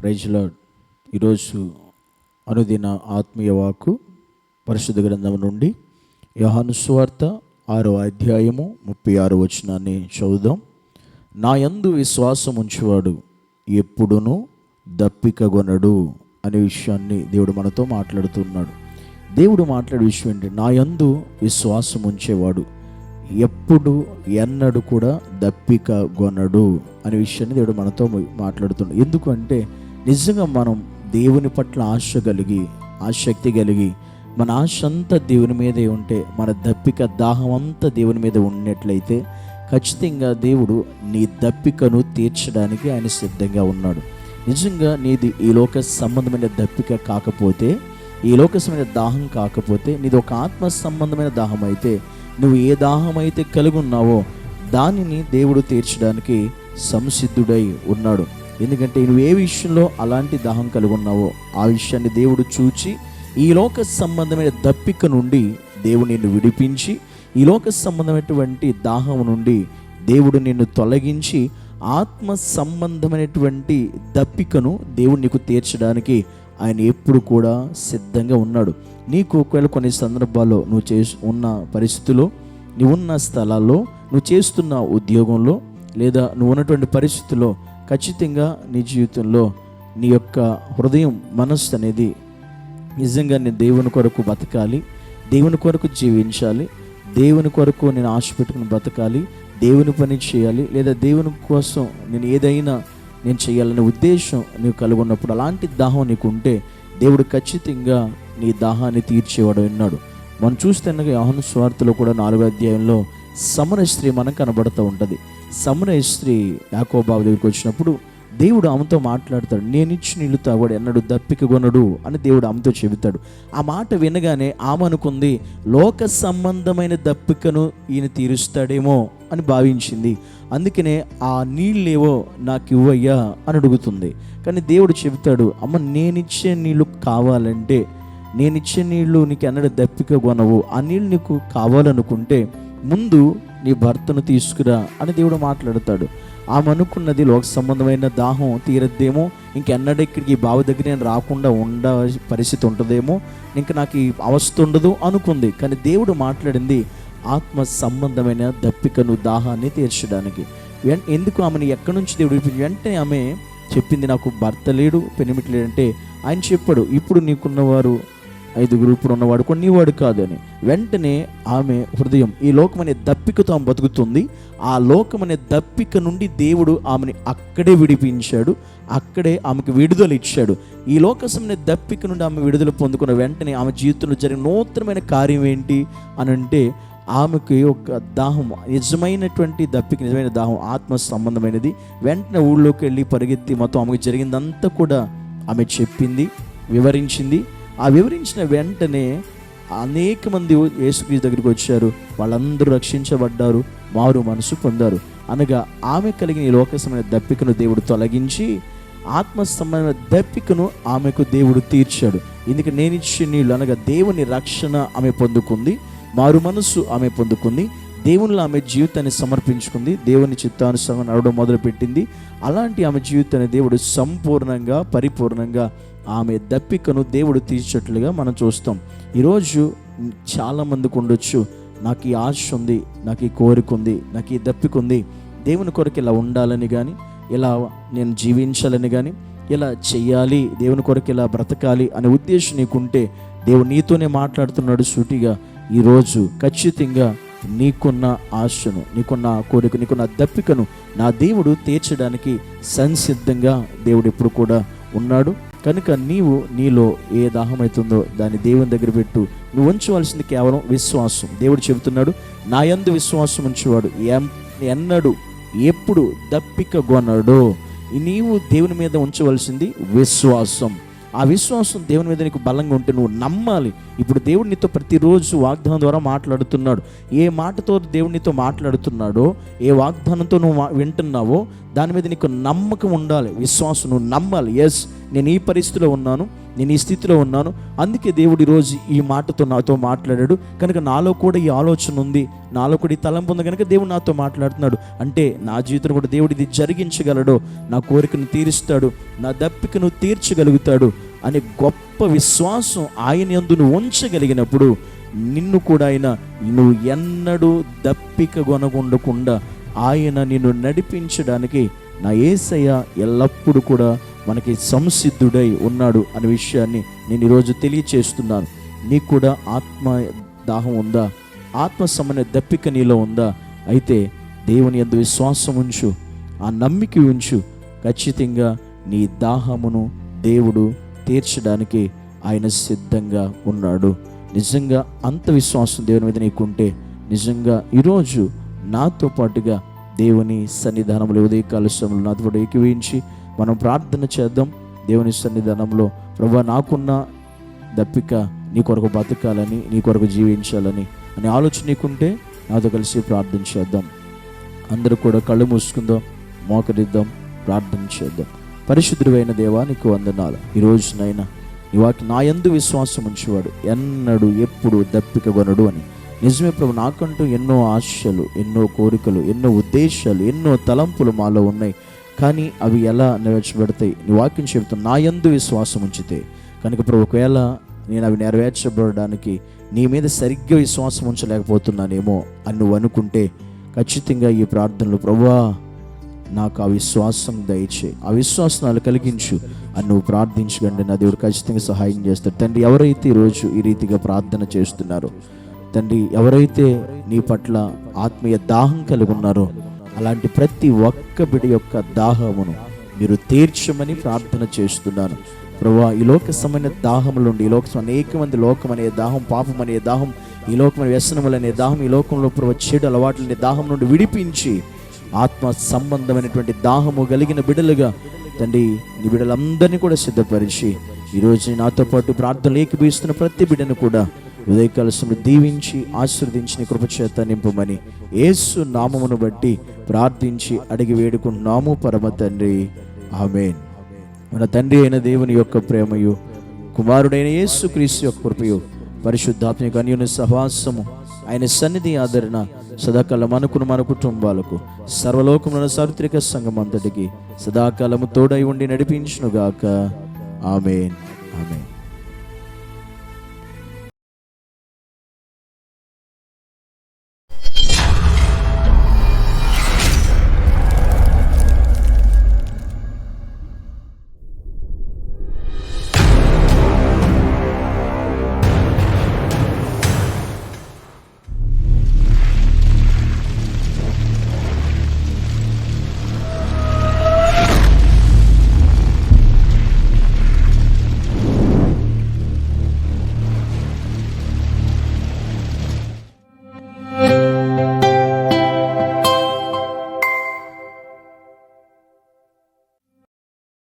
Praise lord. ఈరోజు అనుదిన ఆత్మీయ వాక్కు పరిశుద్ధ గ్రంథం నుండి యోహాను సువార్త 6వ అధ్యాయము 36వ వచనాన్ని చదువుదాం. నా యందు విశ్వాసం ఉంచువాడు ఎప్పుడునూ దప్పికగొనడు అనే విషయాన్ని దేవుడు మనతో మాట్లాడుతున్నాడు. దేవుడు మాట్లాడే విషయం ఏంటి? నా యందు విశ్వాసం ఉంచేవాడు ఎప్పుడు ఎన్నడూ కూడా దప్పికగొనడు అనే విషయాన్ని దేవుడు మనతో మాట్లాడుతున్నాడు. ఎందుకంటే నిజంగా మనం దేవుని పట్ల ఆశ కలిగి, ఆసక్తి కలిగి, మన ఆశ అంతా దేవుని మీదే ఉంటే, మన దప్పిక దాహం అంతా దేవుని మీద ఉన్నట్లయితే ఖచ్చితంగా దేవుడు నీ దప్పికను తీర్చడానికి ఆయన సిద్ధంగా ఉన్నాడు. నిజంగా నీది ఈ లోక సంబంధమైన దప్పిక కాకపోతే, ఈ లోక సంబంధమైన దాహం కాకపోతే, నీది ఒక ఆత్మ సంబంధమైన దాహం అయితే, నువ్వు ఏ దాహం అయితే కలిగి ఉన్నావో దానిని దేవుడు తీర్చడానికి సంసిద్ధుడై ఉన్నాడు. ఎందుకంటే నువ్వు ఏ విషయంలో అలాంటి దాహం కలిగి ఉన్నావో ఆ విషయాన్ని దేవుడు చూచి ఈ లోక సంబంధమైన దప్పిక నుండి దేవుడు నిన్ను విడిపించి, ఈ లోక సంబంధమైనటువంటి దాహం నుండి దేవుడు నిన్ను తొలగించి ఆత్మ సంబంధమైనటువంటి దప్పికను దేవుడు నీకు తీర్చడానికి ఆయన ఎప్పుడు కూడా సిద్ధంగా ఉన్నాడు. నీకు ఒకవేళ కొన్ని సందర్భాల్లో నువ్వు ఉన్న పరిస్థితుల్లో, నువ్వు ఉన్న స్థలాల్లో, నువ్వు చేస్తున్న ఉద్యోగంలో, లేదా నువ్వు ఉన్నటువంటి పరిస్థితుల్లో ఖచ్చితంగా నీ జీవితంలో నీ యొక్క హృదయం, మనస్సు అనేది నిజంగా నేను దేవుని కొరకు బతకాలి, దేవుని కొరకు జీవించాలి, దేవుని కొరకు నేను ఆశ పెట్టుకుని బతకాలి, దేవుని పని చేయాలి, లేదా దేవుని కోసం నేను ఏదైనా నేను చేయాలనే ఉద్దేశం నీవు కలిగి ఉన్నప్పుడు, అలాంటి దాహం నీకు ఉంటే దేవుడు ఖచ్చితంగా నీ దాహాన్ని తీర్చేవాడు ఉన్నాడు. మనం చూస్తే యోహాను సువార్తలో కూడా 4వ అధ్యాయంలో సమరయ స్త్రీ మనకు కనబడుతూ ఉంటుంది. సమరయ స్త్రీ యాకోబు బావి దగ్గరికి వచ్చినప్పుడు దేవుడు ఆమెతో మాట్లాడతాడు. నేను ఇచ్చి నీళ్లు తాగాడు ఎన్నడూ దప్పికగొనడు అని దేవుడు ఆమెతో చెబుతాడు. ఆ మాట వినగానే ఆమె అనుకుంది, లోక సంబంధమైన దప్పికను ఈయన తీరుస్తాడేమో అని భావించింది. అందుకనే ఆ నీళ్ళేవో నాకు ఇవ్వయ్యా అని అడుగుతుంది. కానీ దేవుడు చెబుతాడు, అమ్మ నేనిచ్చే నీళ్ళు కావాలంటే, నేనిచ్చే నీళ్ళు నీకు ఎన్నడూ దప్పికగొనవు. ఆ నీళ్ళు నీకు కావాలనుకుంటే ముందు నీ భర్తను తీసుకురా అని దేవుడు మాట్లాడతాడు. ఆమె అనుకున్నది లోక సంబంధమైన దాహం తీరద్దేమో, ఇంకెన్నడెక్కడికి బావి దగ్గర నేను రాకుండా పరిస్థితి ఉంటుందేమో, ఇంకా నాకు ఈ అవస్థ ఉండదు అనుకుంది. కానీ దేవుడు మాట్లాడింది ఆత్మ సంబంధమైన దప్పికను, దాహాన్ని తీర్చడానికి. ఎందుకు ఆమెను ఎక్కడి నుంచి దేవుడు విడిపించి, వెంటనే ఆమె చెప్పింది, నాకు భర్త లేడు, పెనిమిటి లేడంటే ఆయన చెప్పాడు, ఇప్పుడు నీకున్నవారు 5 ఇప్పుడు ఉన్నవాడు కొన్నివాడు కాదు అని. వెంటనే ఆమె హృదయం ఈ లోకమనే దప్పికతో ఆమె బతుకుతుంది. ఆ లోకమనే దప్పిక నుండి దేవుడు ఆమెని అక్కడే విడిపించాడు, అక్కడే ఆమెకు విడుదల ఇచ్చాడు. ఈ లోకసమైన దప్పిక నుండి ఆమె విడుదల పొందుకున్న వెంటనే ఆమె జీవితంలో జరిగిన నూతనమైన కార్యం ఏంటి అని అంటే, ఆమెకి ఒక దాహం, నిజమైనటువంటి దప్పిక, నిజమైన దాహం ఆత్మ సంబంధమైనది. వెంటనే ఊళ్ళోకి వెళ్ళి పరిగెత్తి మొత్తం ఆమెకు జరిగిందంతా కూడా ఆమె చెప్పింది, వివరించింది. ఆ వివరించిన వెంటనే అనేక మంది యేసుక్రీస్తు దగ్గరికి వచ్చారు. వాళ్ళందరూ రక్షించబడ్డారు, మారు మనసు పొందారు. అనగా ఆమె కలిగిన ఈ లోకసమైన దప్పికను దేవుడు తొలగించి ఆత్మ సంబంధమైన దప్పికను ఆమెకు దేవుడు తీర్చాడు. ఎందుకంటే నేను ఇచ్చే నీళ్ళు అనగా దేవుని రక్షణ ఆమె పొందుకుంది, మారు మనసు ఆమె పొందుకుంది, దేవునిలో ఆమె జీవితాన్ని సమర్పించుకుంది, దేవుని చిత్తానుసారం నడవడం మొదలుపెట్టింది. అలాంటి ఆమె జీవితాన్ని దేవుడు సంపూర్ణంగా, పరిపూర్ణంగా ఆమె దప్పికను దేవుడు తీర్చేట్లుగా మనం చూస్తాం. ఈరోజు చాలామందికి ఉండొచ్చు, నాకు ఈ ఆశ ఉంది, నాకు ఈ కోరిక ఉంది, నాకు ఈ దప్పిక ఉంది, దేవుని కొరకు ఇలా ఉండాలని కానీ, ఇలా నేను జీవించాలని కానీ, ఇలా చెయ్యాలి, దేవుని కొరకు ఇలా బ్రతకాలి అనే ఉద్దేశం నీకుంటే దేవుడు నీతోనే మాట్లాడుతున్నాడు సూటిగా. ఈరోజు ఖచ్చితంగా నీకున్న ఆశను, నీకున్న కోరిక, నీకున్న దప్పికను నా దేవుడు తీర్చడానికి సంసిద్ధంగా దేవుడు ఎప్పుడు కూడా ఉన్నాడు. కనుక నీలో ఏ దాహం అవుతుందో దాన్ని దేవుని దగ్గర పెట్టు. నువ్వు ఉంచవలసింది కేవలం విశ్వాసం. దేవుడు చెబుతున్నాడు, నా యందు విశ్వాసం ఉంచేవాడు ఎన్నడూ ఎప్పుడు దప్పికగొనడు. నీవు దేవుని మీద ఉంచవలసింది విశ్వాసం. ఆ విశ్వాసం దేవుని మీద నీకు బలంగా ఉంటే నువ్వు నమ్మాలి. ఇప్పుడు దేవుడు నీతో ప్రతిరోజు వాగ్దానం ద్వారా మాట్లాడుతున్నాడు. ఏ మాటతో దేవుడు నీతో మాట్లాడుతున్నాడో, ఏ వాగ్దానంతో నువ్వు వింటున్నావో దాని మీద నీకు నమ్మకం ఉండాలి, విశ్వాసం. నువ్వు నమ్మాలి, ఎస్ నేను ఈ పరిస్థితిలో ఉన్నాను, నేను ఈ స్థితిలో ఉన్నాను, అందుకే దేవుడు ఈరోజు ఈ మాటతో నాతో మాట్లాడాడు కనుక నాలో కూడా ఈ ఆలోచన ఉంది, నాలో కూడా ఈ తలంపు ఉంది కనుక దేవుడు నాతో మాట్లాడుతున్నాడు అంటే నా జీవితంలో కూడా దేవుడు ఇది జరిగించగలడు, నా కోరికను తీరుస్తాడు, నా దప్పికను తీర్చగలుగుతాడు అనే గొప్ప విశ్వాసం ఆయన యందు నువ్వు ఉంచగలిగినప్పుడు నిన్ను కూడా ఆయన నువ్వు ఎన్నడూ దప్పిక కొనకుండా ఆయన నిన్ను నడిపించడానికి నా యేసయ్య ఎల్లప్పుడూ కూడా మనకి సంసిద్ధుడై ఉన్నాడు అనే విషయాన్ని నేను ఈరోజు తెలియచేస్తున్నాను. నీకు కూడా ఆత్మ దాహం ఉందా? ఆత్మ సంబంధ దప్పిక నీలో ఉందా? అయితే దేవుని యందు విశ్వాసం ఉంచు, ఆ నమ్మిక ఉంచు. ఖచ్చితంగా నీ దాహమును దేవుడు తీర్చడానికి ఆయన సిద్ధంగా ఉన్నాడు. నిజంగా అంత విశ్వాసం దేవుని మీద నీకుంటే నిజంగా ఈరోజు నాతో పాటుగా దేవుని సన్నిధానంలో ఉదయకాల సమయంలో నాతో పాటు ఏకీవించి మనం ప్రార్థన చేద్దాం. దేవుని సన్నిధానంలో ప్రభువా, నాకున్న దప్పిక నీ కొరకు బతకాలని, నీ కొరకు జీవించాలని అనే ఆలోచన నీకుంటే నాతో కలిసి ప్రార్థన చేద్దాం. అందరూ కూడా కళ్ళు మూసుకుందాం, మోకరిద్దాం, ప్రార్థన చేద్దాం. పరిశుద్ధుడైన దేవా, నీకు వందనాలు. ఈరోజునైనా నీ వాకి నా యందు విశ్వాసం ఉంచేవాడు ఎన్నడూ ఎప్పుడు దప్పిక కొనడు అని. నిజమే ప్రభు, నాకంటూ ఎన్నో ఆశలు, ఎన్నో కోరికలు, ఎన్నో ఉద్దేశాలు, ఎన్నో తలంపులు మాలో ఉన్నాయి. కానీ అవి ఎలా నెరవేర్చబడతాయి? నీ వాక్యం చెబుతాను, నా యందు విశ్వాసం ఉంచితే కనుక ప్రభు, ఒకవేళ నేను అవి నెరవేర్చబడడానికి నీ మీద సరిగ్గా విశ్వాసం ఉంచలేకపోతున్నానేమో అని నువ్వు అనుకుంటే ఖచ్చితంగా ఈ ప్రార్థనలు ప్రభువా నాకు ఆ విశ్వాసం దయచేయి, ఆ విశ్వాసాలు కలిగించు అని నువ్వు ప్రార్థించకండి. నా దేవుడు ఖచ్చితంగా సహాయం చేస్తాడు. తండ్రి, ఎవరైతే ఈరోజు ఈ రీతిగా ప్రార్థన చేస్తున్నారో తండ్రి, ఎవరైతే నీ పట్ల ఆత్మీయ దాహం కలిగి ఉన్నారో అలాంటి ప్రతి ఒక్క బిడ్డ యొక్క దాహమును మీరు తీర్చమని ప్రార్థన చేస్తున్నాను. ప్రభువా, ఈ లోక సంబంధ దాహముల నుండి, ఈ లోక అనేక మంది లోకం అనే దాహం, పాపం అనే దాహం, ఈ లోకం వ్యసనములు అనే దాహం, ఈ లోకంలో ప్రభు చెడు అలవాట్లనే దాహం నుండి విడిపించి ఆత్మ సంబంధమైనటువంటి దాహము కలిగిన బిడ్డలుగా తండ్రి నీ బిడ్డలందరినీ కూడా సిద్ధపరిచి ఈరోజు నాతో పాటు ప్రార్థనలు ఏకీభవిస్తున్న ప్రతి బిడ్డను కూడా ఉదయకాల సమయంలో దీవించి ఆశీర్వదించి నీ కృపచేత నింపమని యేసు నామమును బట్టి ప్రార్థించి అడిగి వేడుకుంటున్నాము పరమ తండ్రి, ఆమేన్. మన తండ్రి అయిన దేవుని యొక్క ప్రేమయు, కుమారుడైన యేసు క్రీస్తు యొక్క కృపయు, పరిశుద్ధాత్మ యొక్క అన్యోన్య సహవాసము, ఆయన సన్నిధి ఆదరణ సదాకాలం మనకును మన కుటుంబాలకు సర్వలోకమున సార్వత్రిక సంఘం అంతటికి సదాకాలము తోడై ఉండి నడిపించునుగాక. ఆమేన్, ఆమేన్.